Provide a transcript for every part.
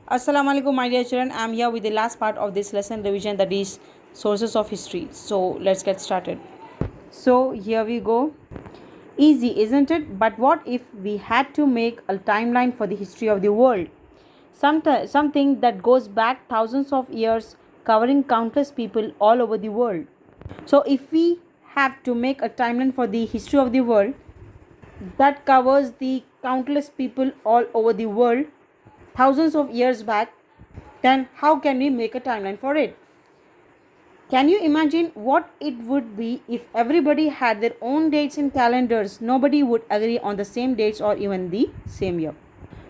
Assalamu alaikum, my dear children. I'm here with the last part of this lesson revision, that is sources of history. So let's get started. So here we go. Easy, isn't it? But what if we had to make a timeline for the history of the world? Something that goes back thousands of years, covering countless people all over the world. So if we have to make a timeline for the history of the world that covers the countless people all over the world, thousands of years back, then how can we make a timeline for it? Can you imagine what it would be if everybody had their own dates in calendars? Nobody would agree on the same dates or even the same year.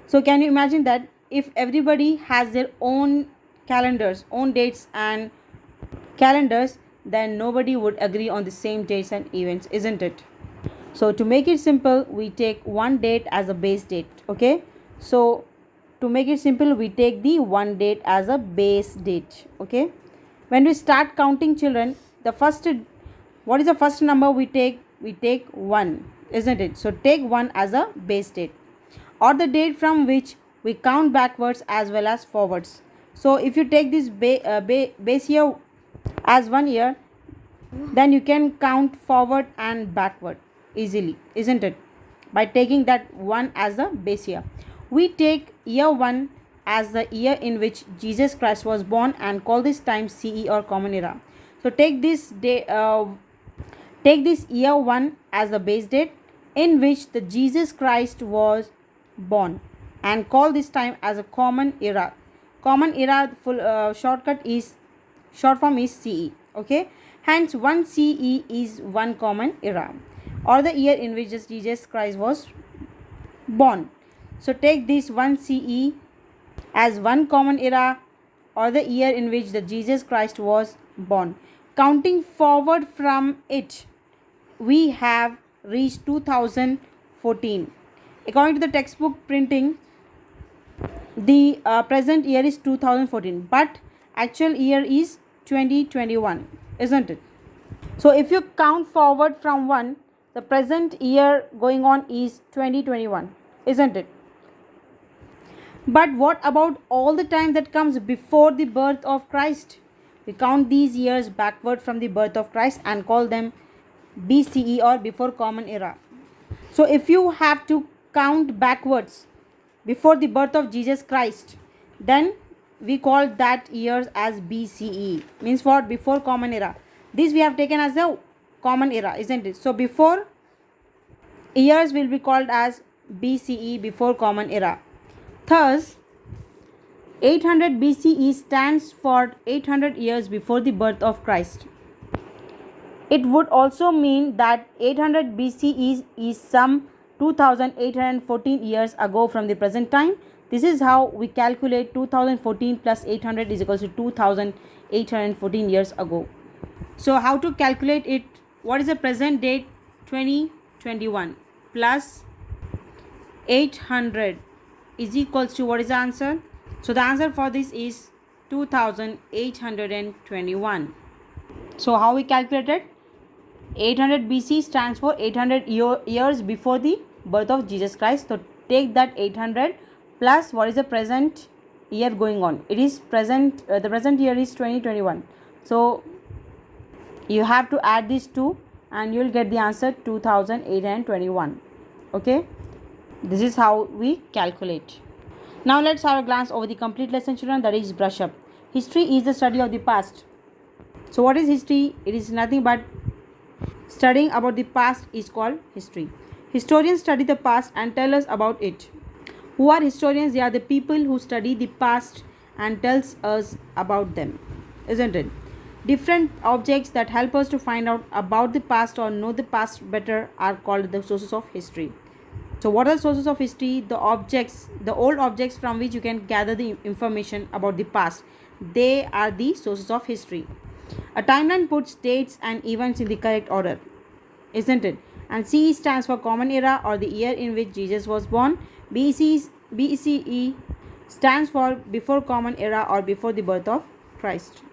So can you imagine that if everybody has their own calendars, own dates and calendars, then nobody would agree on the same dates and events, isn't it? So to make it simple, we take one date as a base date. Okay, so to make it simple, we take the one date as a base date. Okay, when we start counting, children, what is the first number we take? We take 1, isn't it? So take 1 as a base date, or the date from which we count backwards as well as forwards. So if you take this base year as 1 year, then you can count forward and backward easily, isn't it? By taking that 1 as the base year. We take year 1 as the year in which Jesus Christ was born and call this time CE or Common Era. So take this year 1 as the base date in which the Jesus Christ was born and call this time as a Common Era. Common Era full short form is CE. Okay, hence 1 CE is 1 Common Era, or the year in which Jesus Christ was born. So take this 1 CE as 1 Common Era, or the year in which the Jesus Christ was born. Counting forward from it, we have reached 2014. According to the textbook printing, the present year is 2014, but actual year is 2021, isn't it? So if you count forward from 1, the present year going on is 2021, isn't it? But what about all the time that comes before the birth of Christ? We count these years backward from the birth of Christ and call them BCE or before Common Era. So if you have to count backwards before the birth of Jesus Christ, then we call that years as BCE. Means what? Before Common Era. This we have taken as the Common Era, isn't it? So before years will be called as BCE, before Common Era. Thus, 800 BCE stands for 800 years before the birth of Christ. It would also mean that 800 BCE is some 2814 years ago from the present time. This is how we calculate 2014 plus 800 is equals to 2814 years ago. So how to calculate it? What is the present date? 2021 plus 800 is equals to, what is the answer? So the answer for this is 2821. So how we calculated? 800 BC stands for 800 years before the birth of Jesus Christ. So take that 800 plus what is the present year going on. It is present, the present year is 2021. So you have to add these two and you will get the answer 2821. Okay, this is how we calculate. Now let's have a glance over the complete lesson, children, that is brush up. History is the study of the past. So what is history? It is nothing but studying about the past is called history. Historians study the past and tell us about it. Who are historians? They are the people who study the past and tells us about them, isn't it? Different objects that help us to find out about the past or know the past better are called the sources of history. So what are sources of history? The objects, the old objects from which you can gather the information about the past. They are the sources of history. A timeline puts dates and events in the correct order, isn't it? And CE stands for Common Era, or the year in which Jesus was born. BCE stands for before Common Era or before the birth of Christ.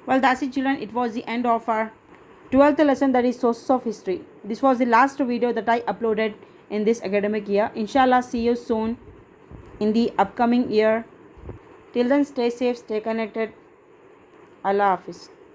Well, that's it, children. It was the end of our 12th lesson, that is sources of history. This was the last video that I uploaded in this academic year. Inshallah, see you soon in the upcoming year. Till then, stay safe, stay connected. Allah Hafiz.